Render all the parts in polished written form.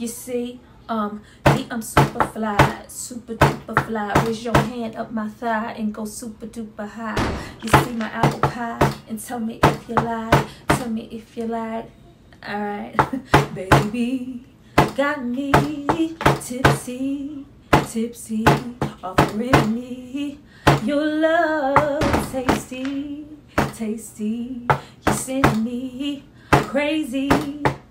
You see, I'm super fly, super duper fly. Raise your hand up my thigh and go super duper high. You see my apple pie and tell me if you like. Tell me if you like. Alright, baby, got me tipsy, tipsy, offering me your love, tasty, tasty. You send me crazy,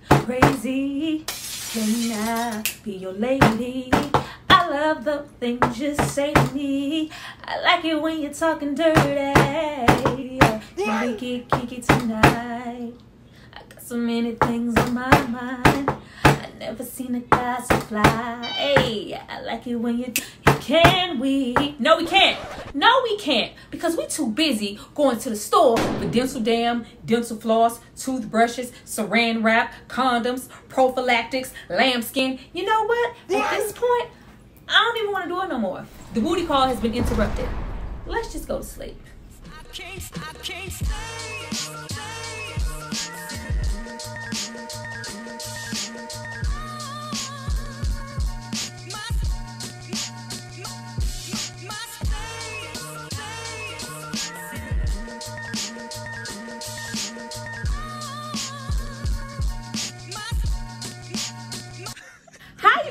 crazy. Can I be your lady? I love the things you say to me. I like it when you're talking dirty. Can we get kinky tonight? I got so many things on my mind. I never seen a guy so fly. Hey, I like it when you. Can we? No, we can't. No, we can't. Because we too busy going to the store for dental dam, dental floss, toothbrushes, saran wrap, condoms, prophylactics, lambskin. You know what? At this point, I don't even want to do it no more. The booty call has been interrupted. Let's just go to sleep. I can't stay.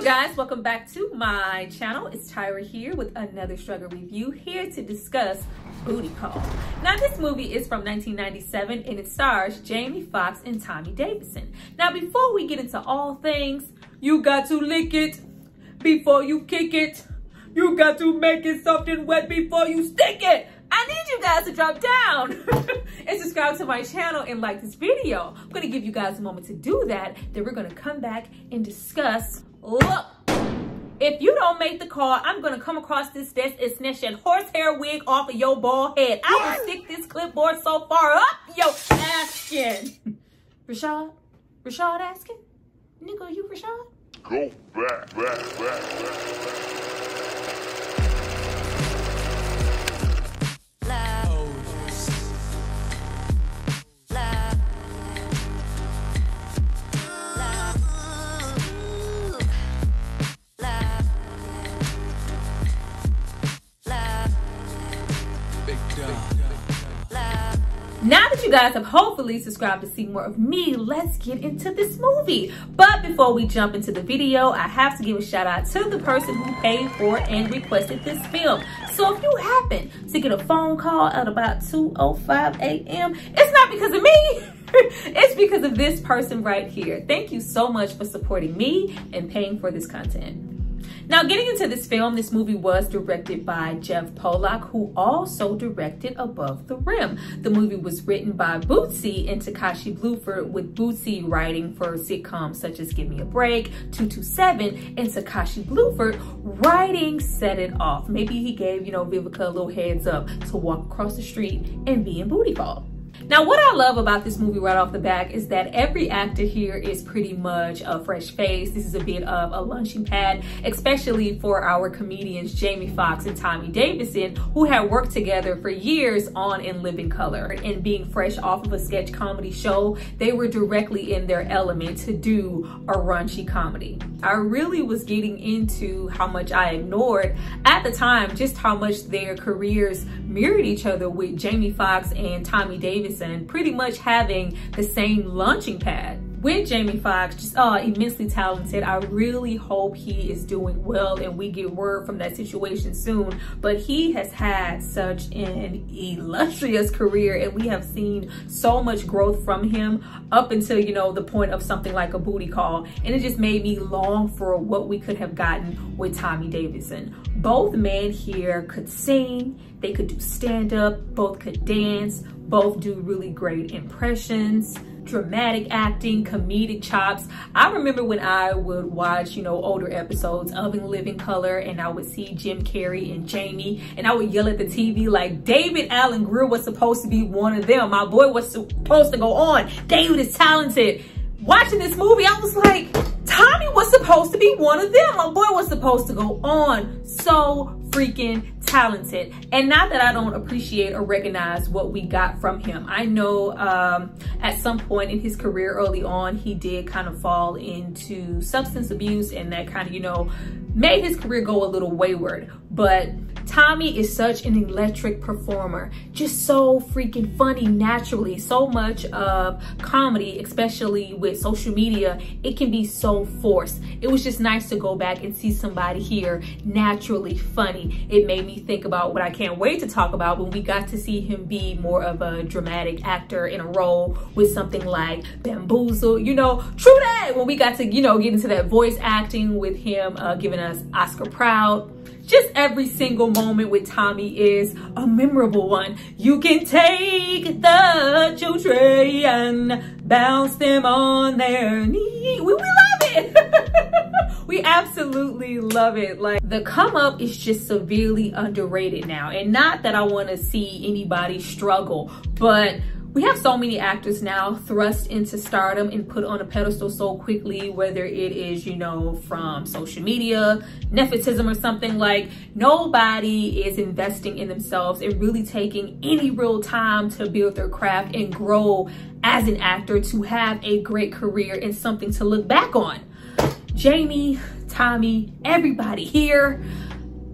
Guys, welcome back to my channel. It's Tyra here with another struggle review, here to discuss Booty Call. Now, this movie is from 1997 and it stars Jamie Foxx and Tommy Davidson. Now, before we get into all things, you got to lick it before you kick it. You got to make it soft and wet before you stick it. I need you guys to drop down and subscribe to my channel and like this video. I'm going to give you guys a moment to do that. Then we're going to come back and discuss. Look, if you don't make the call, I'm going to come across this desk and snatch that horsehair wig off of your bald head. I will stick this clipboard so far up your askin. Rashad asking? Nigga, you Rashad? Go back. Now that you guys have hopefully subscribed to see more of me, let's get into this movie. But before we jump into the video, I have to give a shout out to the person who paid for and requested this film. So if you happen to get a phone call at about 2:05 a.m., it's not because of me. It's because of this person right here. Thank you so much for supporting me and paying for this content. Now, getting into this film, this movie was directed by Jeff Pollack, who also directed Above the Rim. The movie was written by Bootsie and Takashi Bufford, with Bootsie writing for sitcoms such as Give Me a Break, 227, and Takashi Bufford writing Set It Off. Maybe he gave, Vivica a little heads up to walk across the street and be in Booty Call. Now, what I love about this movie right off the bat is that every actor here is pretty much a fresh face. This is a bit of a launching pad, especially for our comedians Jamie Foxx and Tommy Davidson, who had worked together for years on In Living Color. And being fresh off of a sketch comedy show, they were directly in their element to do a raunchy comedy. I really was getting into how much I ignored at the time just how much their careers mirrored each other, with Jamie Foxx and Tommy Davidson pretty much having the same launching pad. With Jamie Foxx, just immensely talented. I really hope he is doing well and we get word from that situation soon. But he has had such an illustrious career and we have seen so much growth from him up until, the point of something like A Booty Call. And it just made me long for what we could have gotten with Tommy Davidson. Both men here could sing, they could do stand-up, both could dance, both do really great impressions, dramatic acting, comedic chops. I remember when I would watch, older episodes of In Living Color and I would see Jim Carrey and Jamie and I would yell at the TV like, David Allen Greer was supposed to be one of them. My boy was supposed to go on. David is talented. Watching this movie, I was like, Tommy was supposed to be one of them. My boy was supposed to go on. So freaking talented. And not that I don't appreciate or recognize what we got from him. I know at some point in his career early on, he did kind of fall into substance abuse, and that kind of, you know, made his career go a little wayward. But Tommy is such an electric performer, just so freaking funny naturally. So much of comedy, especially with social media, it can be so forced. It was just nice to go back and see somebody here naturally funny. It made me think about what I can't wait to talk about when we got to see him be more of a dramatic actor in a role with something like Bamboozle, you know, true that, when we got to, you know, get into that voice acting with him giving us Oscar Proud. Just every single moment with Tommy is a memorable one. You can take the children and bounce them on their knees. We love it. We absolutely love it. Like, the come up is just severely underrated now. And not that I want to see anybody struggle, but we have so many actors now thrust into stardom and put on a pedestal so quickly, whether it is, you know, from social media, nepotism, or something. Like, nobody is investing in themselves and really taking any real time to build their craft and grow as an actor to have a great career and something to look back on. Jamie, Tommy, everybody here,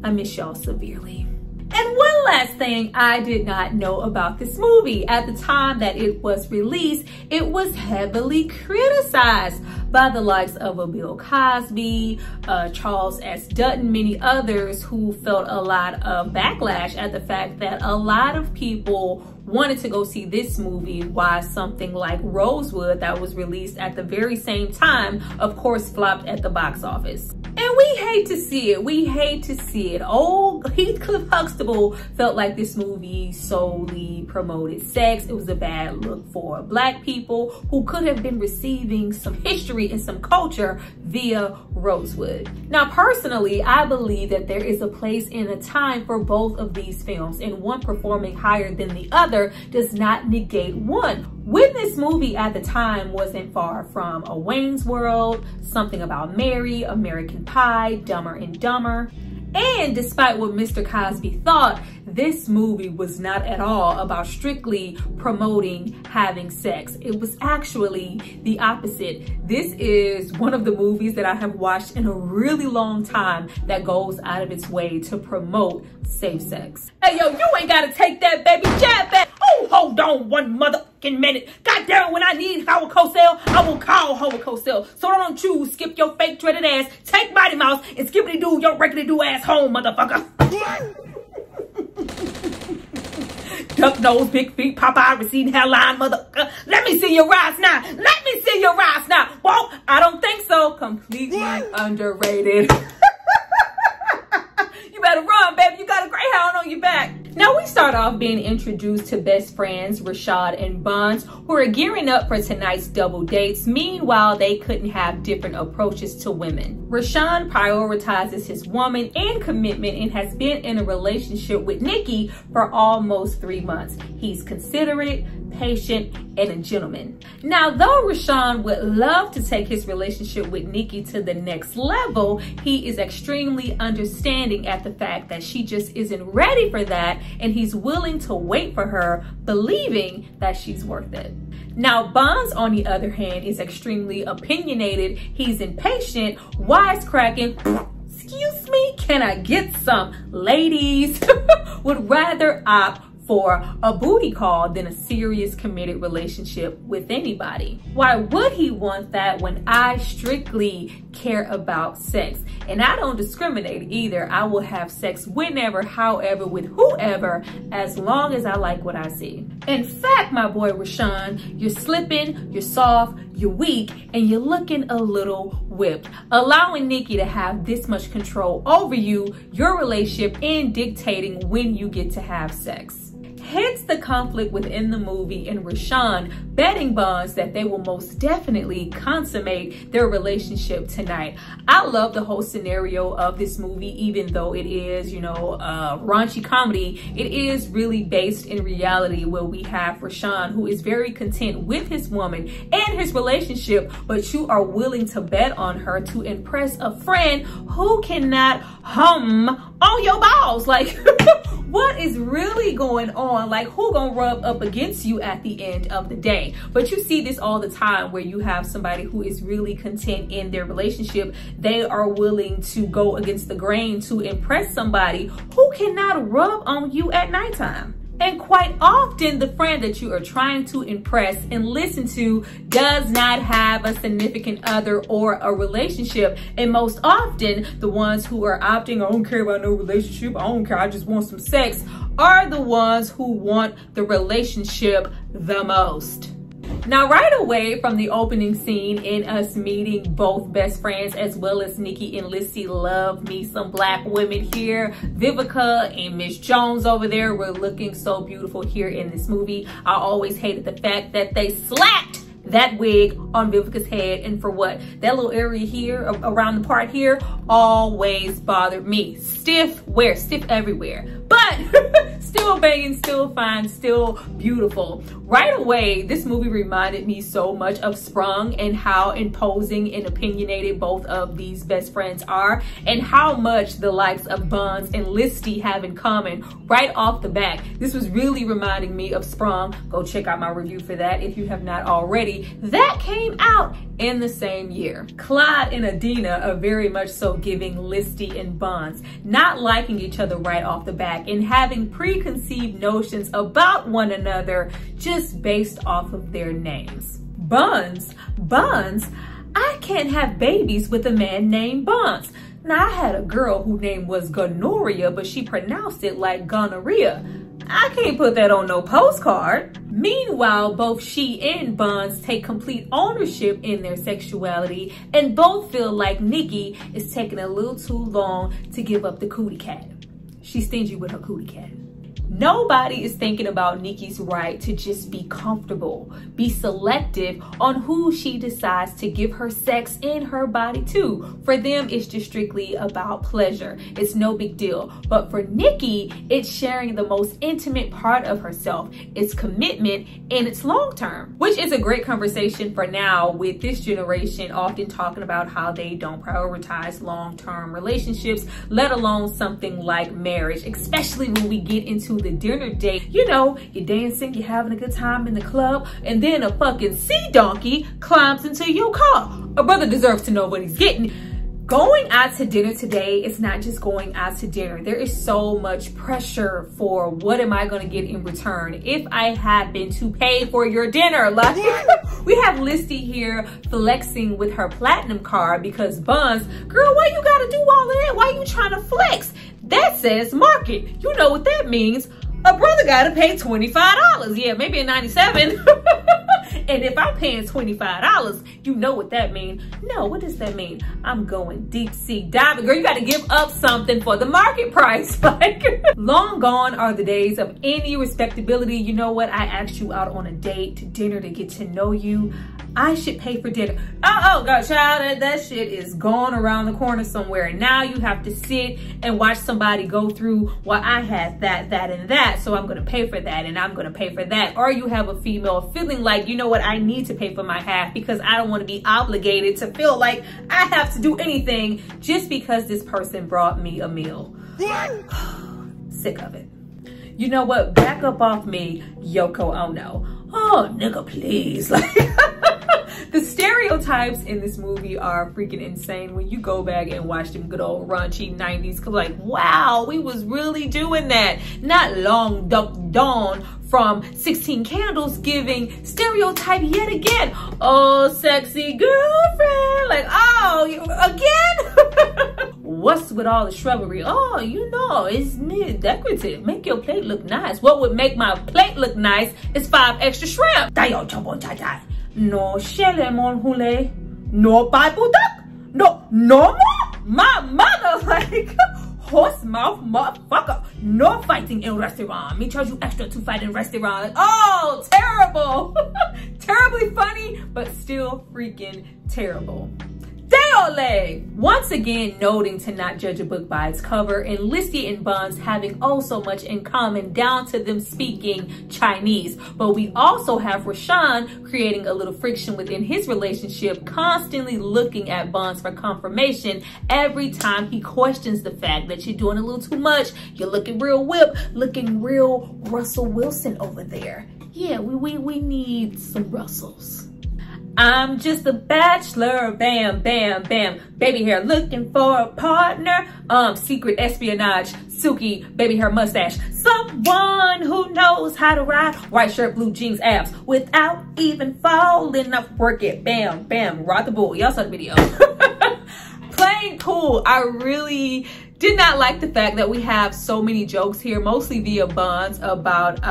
I miss y'all severely. And one last thing I did not know about this movie. At the time that it was released, it was heavily criticized by the likes of a Bill Cosby, Charles S. Dutton, many others who felt a lot of backlash at the fact that a lot of people wanted to go see this movie, while something like Rosewood, that was released at the very same time, of course, flopped at the box office. And we hate to see it. We hate to see it. Old Heathcliff Huxtable felt like this movie solely promoted sex. It was a bad look for Black people who could have been receiving some history and some culture via Rosewood. Now, personally, I believe that there is a place and a time for both of these films, and one performing higher than the other does not negate one. When this movie at the time wasn't far from a Wayne's World, Something About Mary, American Pie, Dumber and Dumber. And despite what Mr. Cosby thought, this movie was not at all about strictly promoting having sex. It was actually the opposite. This is one of the movies that I have watched in a really long time that goes out of its way to promote safe sex. Hey, yo, you ain't gotta take that baby jab back. Oh, hold on one motherfucking minute. God damn, when I need Howard Cosell, I will call Howard Cosell. So don't you skip your fake dreaded ass, take Mighty Mouse, and skippity doo your regular do ass home, motherfucker. Duck nose, big feet, Popeye, receding hairline, motherfucker. Let me see your rise now. Let me see your rise now. Well, I don't think so. Completely underrated. You better run, baby. You got a greyhound on your back. Now we start off being introduced to best friends Rashad and Bunz, who are gearing up for tonight's double dates. Meanwhile, they couldn't have different approaches to women. Rashad prioritizes his woman and commitment and has been in a relationship with Nikki for almost 3 months. He's considerate, patient, and a gentleman. Now, though Rashad would love to take his relationship with Nikki to the next level, he is extremely understanding at the fact that she just isn't ready for that, and he's willing to wait for her, believing that she's worth it. Now, Bunz, on the other hand, is extremely opinionated. He's impatient, wisecracking, excuse me, can I get some? Ladies would rather opt for a booty call than a serious committed relationship with anybody. Why would he want that when I strictly care about sex? And I don't discriminate either. I will have sex whenever, however, with whoever, as long as I like what I see. In fact, my boy Rashad, you're slipping, you're soft, you're weak, and you're looking a little whipped. Allowing Nikki to have this much control over you, your relationship, and dictating when you get to have sex. Hence the conflict within the movie and Rashad betting Bunz that they will most definitely consummate their relationship tonight. I love the whole scenario of this movie, even though it is, you know, raunchy comedy. It is really based in reality, where we have Rashad, who is very content with his woman and his relationship, but you are willing to bet on her to impress a friend who cannot hum on your balls. Like, what is really going on? Like, who gonna rub up against you at the end of the day? But you see this all the time where you have somebody who is really content in their relationship. They are willing to go against the grain to impress somebody who cannot rub on you at nighttime. And quite often, the friend that you are trying to impress and listen to does not have a significant other or a relationship. And most often, the ones who are opting, I don't care about no relationship, I don't care, I just want some sex, are the ones who want the relationship the most. Now, right away from the opening scene in us meeting both best friends as well as Nikki and Lissy, love me some black women here. Vivica and Miss Jones over there were looking so beautiful here in this movie. I always hated the fact that they slapped that wig on Vivica's head, and for what? That little area here, around the part here, always bothered me. Stiff, where? Stiff everywhere. But still banging, still fine, still beautiful. Right away, this movie reminded me so much of Sprung and how imposing and opinionated both of these best friends are, and how much the likes of Bunz and Lissy have in common right off the bat. This was really reminding me of Sprung. Go check out my review for that if you have not already. That came out in the same year. Clyde and Adina are very much so giving Lissy and Bunz, not liking each other right off the bat and having preconceived notions about one another just based off of their names. Bunz, I can't have babies with a man named Bunz. Now, I had a girl whose name was gonorrhea, but she pronounced it like gonorrhea. I can't put that on no postcard. Meanwhile, both she and Bunz take complete ownership in their sexuality, and both feel like Nikki is taking a little too long to give up the cootie cat. She's stingy with her cootie cat. Nobody is thinking about Nikki's right to just be comfortable, be selective on who she decides to give her sex in her body to. For them, it's just strictly about pleasure. It's no big deal. But for Nikki, it's sharing the most intimate part of herself, it's commitment, and it's long-term, which is a great conversation for now with this generation often talking about how they don't prioritize long-term relationships, let alone something like marriage, especially when we get into the dinner date. You know, you're dancing, you're having a good time in the club, and then a fucking sea donkey climbs into your car. A brother deserves to know what he's getting. Going out to dinner today is not just going out to dinner. There is so much pressure for what am I going to get in return if I happen to pay for your dinner. Like, we have Lissy here flexing with her platinum card because Bunz, girl, why you got to do all of that? Why you trying to flex? That says market. You know what that means. A brother got to pay $25. Yeah, maybe a 97. And if I'm paying $25, you know what that means. No, what does that mean? I'm going deep sea diving. Girl, you got to give up something for the market price. Like, long gone are the days of any respectability. You know what? I asked you out on a date, to dinner, to get to know you. I should pay for dinner. Oh God, child, that shit is gone around the corner somewhere. And now you have to sit and watch somebody go through, well, I had that, and that, so I'm gonna pay for that, and I'm gonna pay for that. Or you have a female feeling like, you know what, I need to pay for my half because I don't want to be obligated to feel like I have to do anything just because this person brought me a meal. Sick of it. You know what? Back up off me, Yoko Ono. Oh, nigga, please. Like, the stereotypes in this movie are freaking insane when you go back and watch them good old raunchy 90s. Like, wow, we was really doing that. Not Long Duck Dawn from 16 Candles giving stereotype yet again. Oh, sexy girlfriend. Like, oh, again? What's with all the shrubbery? Oh, you know, it's decorative. Make your plate look nice. What would make my plate look nice is 5 extra shrimp. No lemon hule, no Bible duck, no more. My mother, like, horse mouth motherfucker. No fighting in restaurant. Me charge you extra to fight in restaurant. Oh, terrible. Terribly funny, but still freaking terrible. Deole. Once again, noting to not judge a book by its cover, and Listy and Bunz having oh so much in common, down to them speaking Chinese. But we also have Rashawn creating a little friction within his relationship, constantly looking at Bunz for confirmation every time he questions the fact that you're doing a little too much. You're looking real whip, looking real Russell Wilson over there. Yeah, we need some Russells. I'm just a bachelor, bam, bam, bam. Baby hair looking for a partner. Secret espionage, silky baby hair mustache. Someone who knows how to ride. White shirt, blue jeans, abs, without even falling off. Work it, bam, bam, rock the bull. Y'all saw the video. Plain cool. I really did not like the fact that we have so many jokes here, mostly via Bunz, about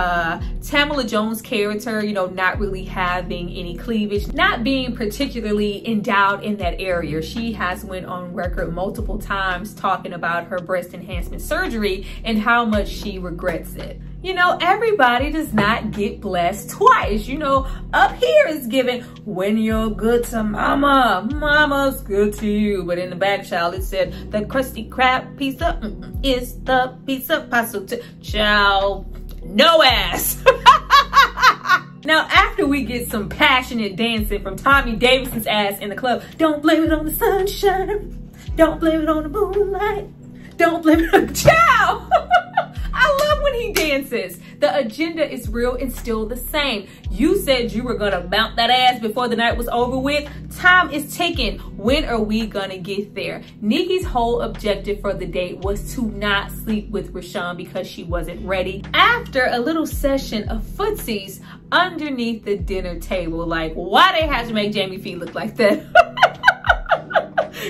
Tamala Jones' character, you know, not really having any cleavage, not being particularly endowed in that area. She has went on record multiple times talking about her breast enhancement surgery and how much she regrets it. You know, everybody does not get blessed twice. You know, up here is given, when you're good to mama, mama's good to you. But in the back, child, it said, the Krusty Krab pizza is the pizza pasta. Child, no ass. Now, after we get some passionate dancing from Tommy Davidson's ass in the club, don't blame it on the sunshine. Don't blame it on the moonlight. Don't blame it on the child. I love when he dances. The agenda is real and still the same. You said you were gonna mount that ass before the night was over with. Time is ticking. When are we gonna get there? Nikki's whole objective for the date was to not sleep with Rashawn because she wasn't ready. After a little session of footsies underneath the dinner table, like, why they had to make Jamie feet look like that?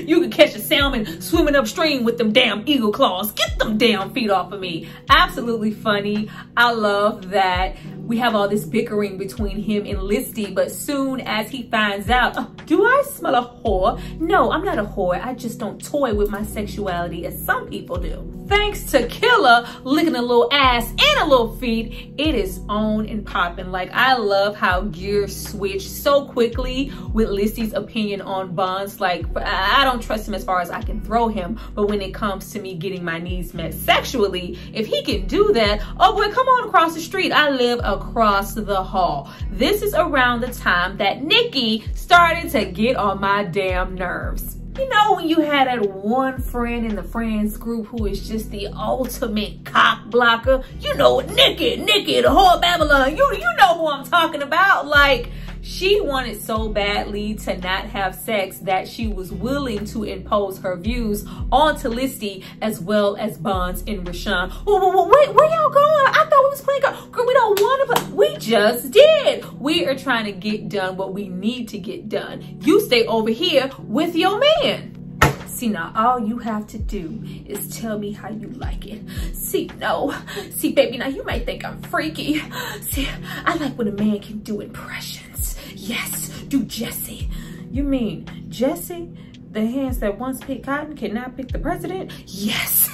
You could catch a salmon swimming upstream with them damn eagle claws. Get them damn feet off of me. Absolutely funny. I love that we have all this bickering between him and Listy, but soon as he finds out, oh, do I smell a whore? No, I'm not a whore. I just don't toy with my sexuality as some people do. Thanks to Killer licking a little ass and a little feet, it is on and popping. Like, I love how gears switch so quickly with Listy's opinion on Bunz. Like, I don't trust him as far as I can throw him, but when it comes to me getting my needs met sexually, if he can do that, oh boy, come on across the street. I live across the hall. This is around the time that Nikki started to get on my damn nerves. You know, when you had that one friend in the friends group who is just the ultimate cock blocker, you know, Nikki, the whole Babylon, you know who I'm talking about. Like, she wanted so badly to not have sex that she was willing to impose her views onto Listy as well as Bunz and Rashawn. Wait, where y'all going? I thought we was playing God. Girl, we don't want to play. We just did. We are trying to get done what we need to get done. You stay over here with your man. See, now all you have to do is tell me how you like it. See, baby, now you might think I'm freaky. See, I like when a man can do impressions. Yes, do Jesse. You mean Jesse? The hands that once picked cotton cannot pick the president? Yes.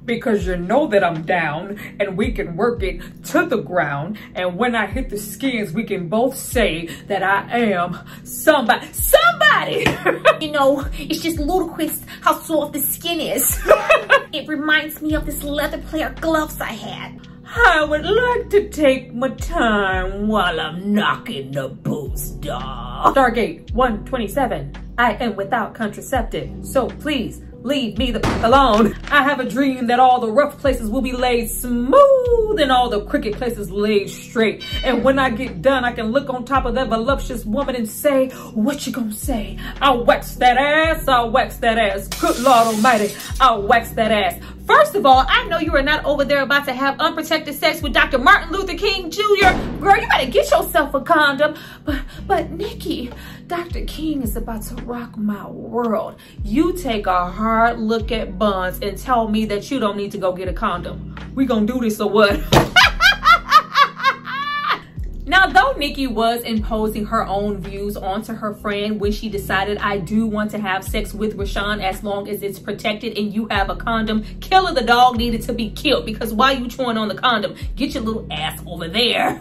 Because you know that I'm down and we can work it to the ground. And when I hit the skins, we can both say that I am somebody. You know, it's just ludicrous how soft the skin is. It reminds me of this leather player gloves I had. I would like to take my time while I'm knocking the boots down. Stargate 127. I am without contraceptive, so please leave me the f alone. I have a dream that all the rough places will be laid smooth and all the crooked places laid straight. And when I get done, I can look on top of that voluptuous woman and say, what you gonna say? I'll wax that ass, I'll wax that ass. Good Lord Almighty, I'll wax that ass. First of all, I know you are not over there about to have unprotected sex with Dr. Martin Luther King Jr. Girl, you better get yourself a condom. But Nikki, Dr. King is about to rock my world. You take a hard look at Bunz and tell me that you don't need to go get a condom. We gonna do this or what? Now, though Nikki was imposing her own views onto her friend when she decided I do want to have sex with Rashawn as long as it's protected and you have a condom, Killer the dog needed to be killed because why you chewing on the condom? Get your little ass over there.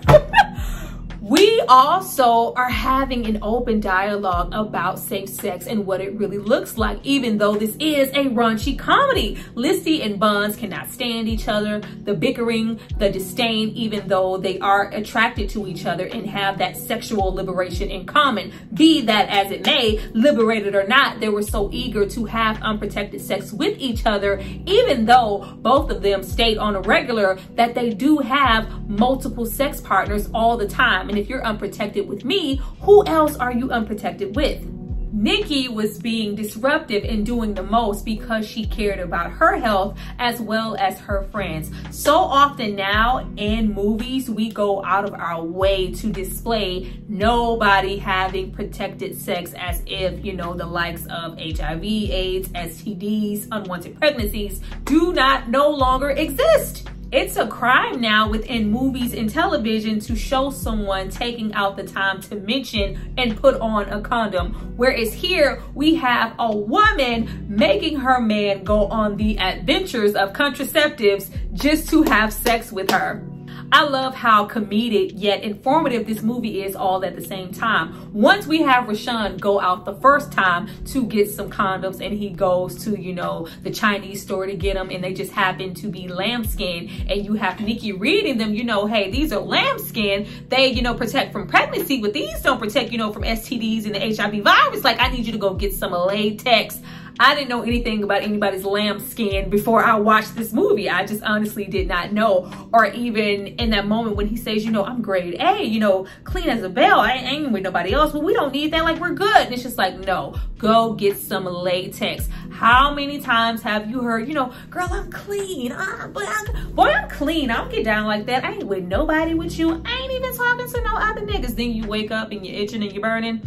We also are having an open dialogue about safe sex and what it really looks like, even though this is a raunchy comedy. Listy and Bunz cannot stand each other, the bickering, the disdain, even though they are attracted to each other and have that sexual liberation in common. Be that as it may, liberated or not, they were so eager to have unprotected sex with each other, even though both of them state on a regular that they do have multiple sex partners all the time. And if you're unprotected with me, who else are you unprotected with? Nikki was being disruptive and doing the most because she cared about her health as well as her friends. So often now in movies, we go out of our way to display nobody having protected sex as if, you know, the likes of HIV, AIDS, STDs, unwanted pregnancies do not no longer exist. It's a crime now within movies and television to show someone taking out the time to mention and put on a condom. Whereas here we have a woman making her man go on the adventures of contraceptives just to have sex with her. I love how comedic yet informative this movie is all at the same time. Once we have Rashawn go out the first time to get some condoms and he goes to, you know, the Chinese store to get them and they just happen to be lambskin, and you have Nikki reading them, you know, hey, these are lambskin. They, you know, protect from pregnancy, but these don't protect, you know, from STDs and the HIV virus. Like, I need you to go get some latex. I didn't know anything about anybody's lambskin before I watched this movie. I just honestly did not know. Or even in that moment when he says, you know, I'm grade A, you know, clean as a bell. I ain't with nobody else, but we don't need that. Like, we're good. And it's just like, no, go get some latex. How many times have you heard, you know, girl, I'm clean. Boy, I'm clean. I don't get down like that. I ain't with nobody with you. I ain't even talking to no other niggas. Then you wake up and you're itching and you're burning.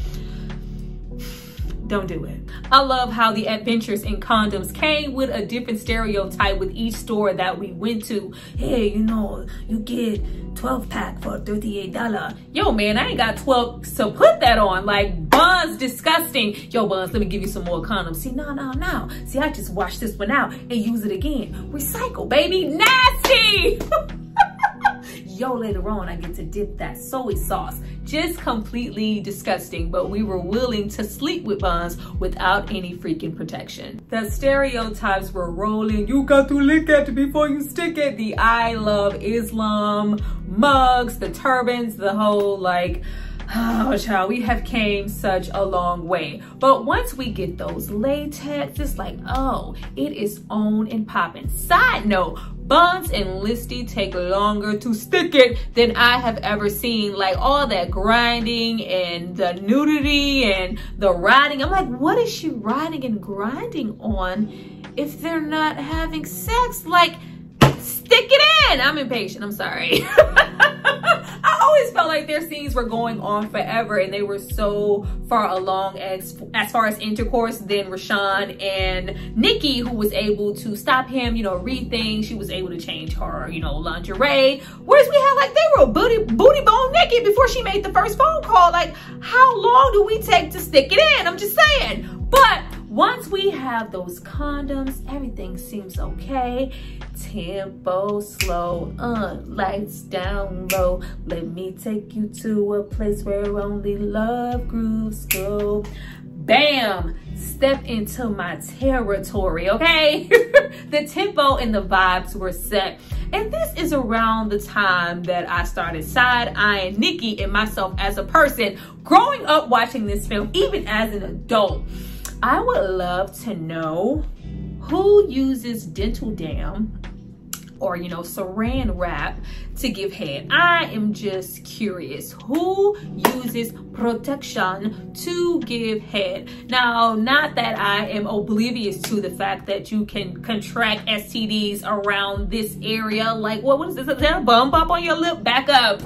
Don't do it. I love how the adventures in condoms came with a different stereotype with each store that we went to. Hey, you know, you get 12 pack for $38. Yo, man, I ain't got 12 to put that on. Like, Bunz, disgusting. Yo, Bunz, let me give you some more condoms. See, no. See, I just wash this one out and use it again. Recycle, baby. Nasty. Yo, later on, I get to dip that soy sauce. Just completely disgusting, but we were willing to sleep with Bunz without any freaking protection. The stereotypes were rolling. You got to lick it before you stick it. The I love Islam mugs, the turbans, the whole like, oh child, we have came such a long way. But once we get those latex, it's like, oh, it is on and popping. Side note, Bunz and Listy take longer to stick it than I have ever seen. Like, all that grinding and the nudity and the riding. I'm like, what is she riding and grinding on if they're not having sex? Like, stick it in. I'm impatient. I'm sorry. I always felt like their scenes were going on forever and they were so far along as far as intercourse than Rashawn and Nikki, who was able to stop him, you know, read things. She was able to change her, you know, lingerie. Whereas we had like, they were booty bone naked before she made the first phone call. Like, how long do we take to stick it in? I'm just saying. But once we have those condoms, everything seems okay. Tempo slow, lights down low. Let me take you to a place where only love grooves go. Bam! Step into my territory, okay? The tempo and the vibes were set. And this is around the time that I started side-eyeing Nikki and myself as a person. Growing up watching this film, even as an adult, I would love to know who uses dental dam or, you know, saran wrap to give head. I am just curious. Who uses protection to give head? Now, not that I am oblivious to the fact that you can contract STDs around this area. Like, what is this? Is that a bum bump on your lip? Back up.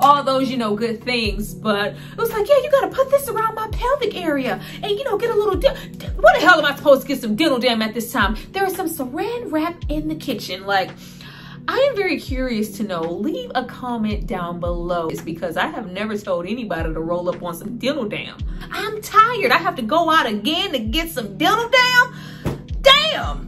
All those, you know, good things. But it was like, yeah, you got to put this around my pelvic area and, you know, get a little, what the hell am I supposed to get some dental dam at this time? There is some saran wrap in the kitchen. Like, I am very curious to know. Leave a comment down below. It's because I have never told anybody to roll up on some dental dam. I'm tired. I have to go out again to get some dental dam. Damn.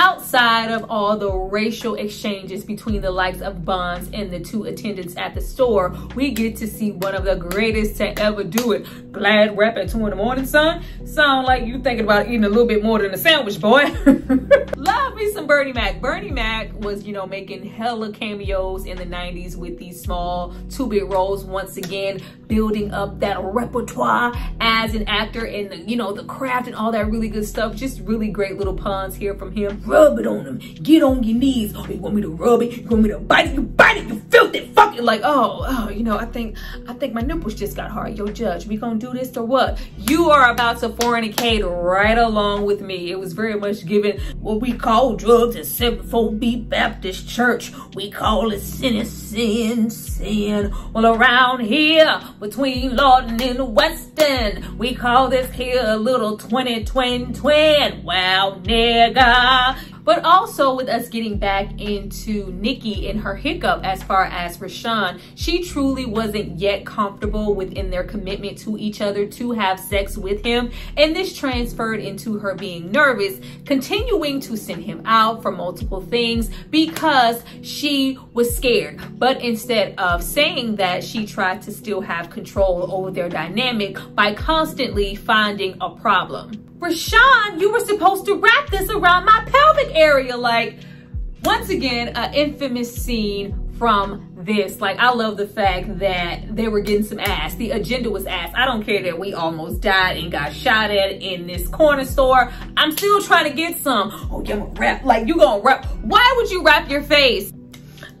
Outside of all the racial exchanges between the likes of Bunz and the two attendants at the store, we get to see one of the greatest to ever do it. Glad rap at 2 in the morning, son. Sound like you thinking about eating a little bit more than a sandwich, boy. Love me some Bernie Mac. Bernie Mac was, you know, making hella cameos in the 90s with these small 2-bit roles, once again, building up that repertoire as an actor and the, you know, the craft and all that really good stuff. Just really great little puns here from him. Rub it on them. Get on your knees. Oh, you want me to rub it? You want me to bite it? You bite it. You filthy fucking like, oh, you know, I think my nipples just got hard. Yo, Judge, we gonna do this or what? You are about to fornicate right along with me. It was very much given what we call drugs at 74B Baptist Church. We call it sin. Well, around here, between Lawton and Weston, we call this here a little 20-twin. Wow, nigga. But also with us getting back into Nikki and her hiccup as far as Rashawn, she truly wasn't yet comfortable within their commitment to each other to have sex with him. And this transferred into her being nervous, continuing to send him out for multiple things because she was scared. But instead of saying that, she tried to still have control over their dynamic by constantly finding a problem. Rashawn, you were supposed to wrap this around my pelvic area. Like, once again, an infamous scene from this. Like, I love the fact that they were getting some ass. The agenda was ass. I don't care that we almost died and got shot at in this corner store. I'm still trying to get some. Oh, yeah, I'm gonna wrap. Like, you gonna wrap. Why would you wrap your face?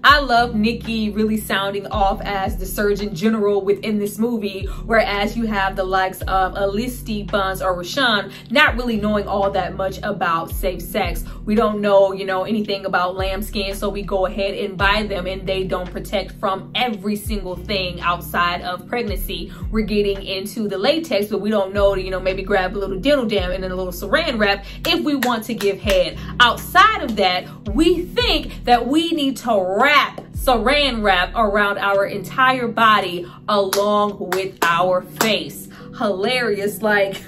I love Nikki really sounding off as the Surgeon General within this movie, whereas you have the likes of Lysterine, Bunz, or Rashawn not really knowing all that much about safe sex. We don't know, you know, anything about lambskin, so we go ahead and buy them, and they don't protect from every single thing outside of pregnancy. We're getting into the latex, but we don't know to, you know, maybe grab a little dental dam and then a little saran wrap if we want to give head. Outside of that, we think that we need to wrap saran wrap around our entire body along with our face. Hilarious. Like,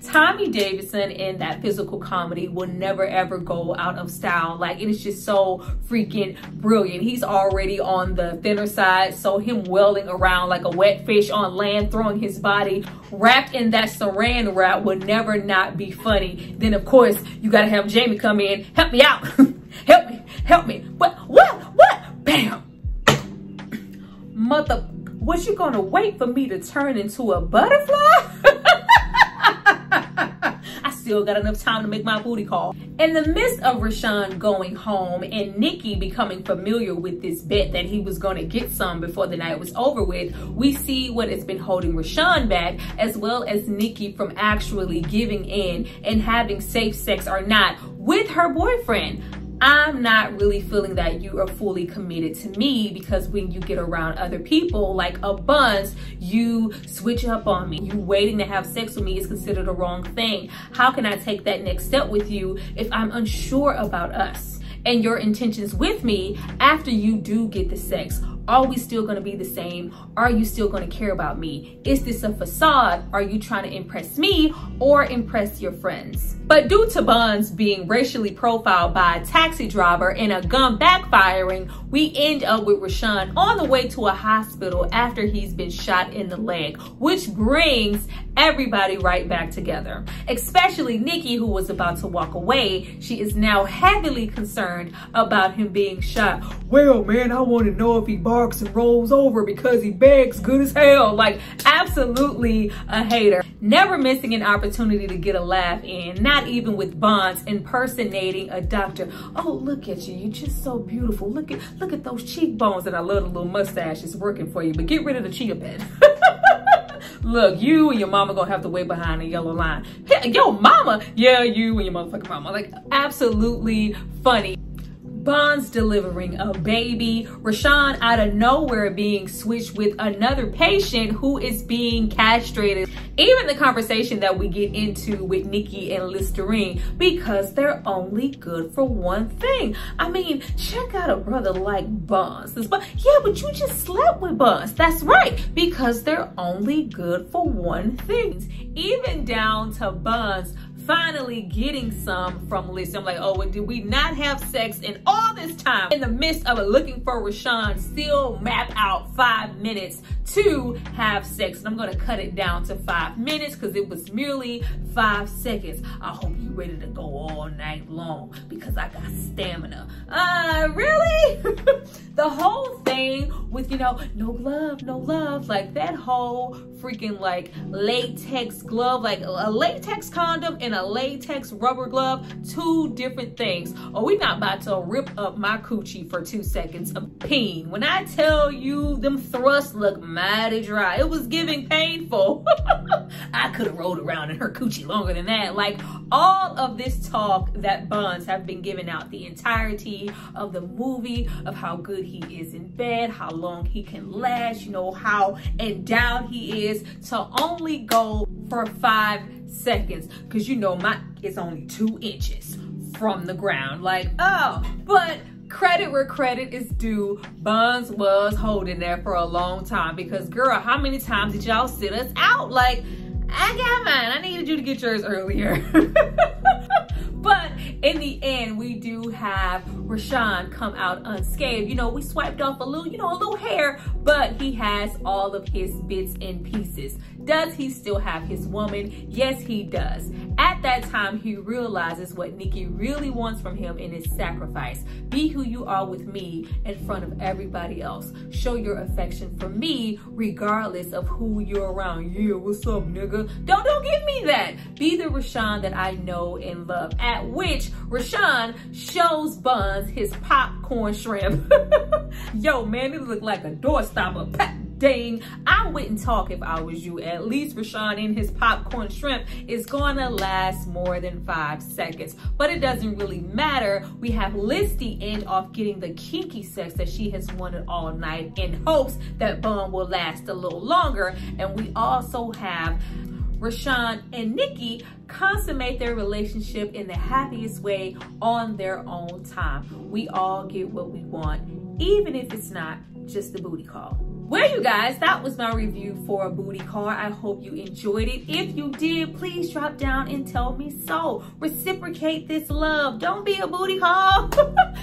Tommy Davidson in that physical comedy will never ever go out of style. Like, it is just so freaking brilliant. He's already on the thinner side, so him welling around like a wet fish on land, throwing his body wrapped in that saran wrap would never not be funny. Then of course you gotta have Jamie come in, help me out. help me. What? Bam. Mother, was you gonna wait for me to turn into a butterfly? I still got enough time to make my booty call. In the midst of Rashawn going home and Nikki becoming familiar with this bet that he was gonna get some before the night was over with, we see what has been holding Rashawn back, as well as Nikki from actually giving in and having safe sex or not with her boyfriend. I'm not really feeling that you are fully committed to me, because when you get around other people like a Bunz, you switch up on me. You waiting to have sex with me is considered a wrong thing. How can I take that next step with you if I'm unsure about us and your intentions with me after you do get the sex? Are we still gonna be the same? Are you still gonna care about me? Is this a facade? Are you trying to impress me or impress your friends? But due to Bunz being racially profiled by a taxi driver and a gun backfiring, we end up with Rashawn on the way to a hospital after he's been shot in the leg, which brings everybody right back together. Especially Nikki, who was about to walk away. She is now heavily concerned about him being shot. Well, man, I want to know if he barks and rolls over because he begs good as hell. Like, absolutely a hater. Never missing an opportunity to get a laugh in, not even with Bunz impersonating a doctor. Oh, look at you. You're just so beautiful. Look at those cheekbones. And I love the little mustache. It's working for you, but get rid of the chia pet. Look, you and your mama gonna have to wait behind the yellow line. Yo, mama. Yeah, you and your motherfucking mama. Like, absolutely funny. Bunz delivering a baby, Rashawn out of nowhere being switched with another patient who is being castrated. Even the conversation that we get into with Nikki and Lysterine, because they're only good for one thing. I mean, check out a brother like Bunz. But yeah, but you just slept with Bunz. That's right, because they're only good for one thing. Even down to Bunz finally getting some from Lysterine. I'm like, oh, well, did we not have sex in all this time? In the midst of looking for Rashawn, still map out 5 minutes to have sex. And I'm gonna cut it down to 5 minutes because it was merely 5 seconds. I hope you ready to go all night long because I got stamina. Really? The whole thing with, you know, no glove, no love, like that whole freaking like latex glove, like a latex condom and a latex rubber glove, 2 different things. Oh, we not about to rip up my coochie for 2 seconds of peen. When I tell you them thrusts look mighty dry, it was giving painful. I could have rolled around in her coochie longer than that. Like all of this talk that Bunz have been giving out the entirety of the movie of how good he is in bed, how long he can last, you know, how endowed he is, to only go for 5 seconds. Cause you know, it's only 2 inches from the ground. Like, oh, but credit where credit is due, Bunz was holding there for a long time because girl, how many times did y'all sit us out? Like, I got mine, I needed you to get yours earlier. But in the end, we do have Rashawn come out unscathed. You know, we swiped off a little hair, but he has all of his bits and pieces. Does he still have his woman? Yes, he does. At that time, he realizes what Nikki really wants from him in his sacrifice. Be who you are with me in front of everybody else. Show your affection for me regardless of who you're around. Yeah, what's up, nigga? Don't give me that. Be the Rashawn that I know and love. At which Rashawn shows Bunz his popcorn shrimp. Yo, man, it looked like a doorstopper. Dang, I wouldn't talk if I was you. At least Rashawn in his popcorn shrimp is gonna last more than 5 seconds. But it doesn't really matter. We have Listy end off getting the kinky sex that she has wanted all night in hopes that Bunz will last a little longer. And we also have Rashawn and Nikki consummate their relationship in the happiest way on their own time. We all get what we want, even if it's not just the booty call. Well, you guys, that was my review for a booty call. I hope you enjoyed it. If you did, please drop down and tell me so. Reciprocate this love. Don't be a booty call.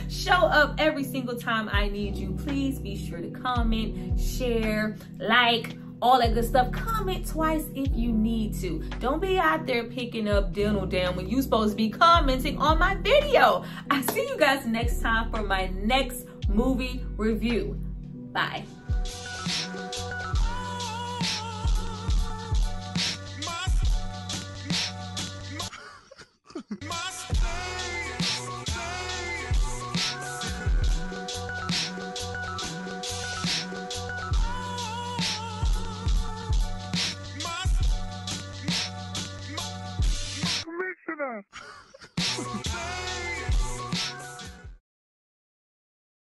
Show up every single time I need you. Please be sure to comment, share, like, all that good stuff. Comment twice if you need to. Don't be out there picking up dental dam when you're supposed to be commenting on my video. I'll see you guys next time for my next movie review. Bye.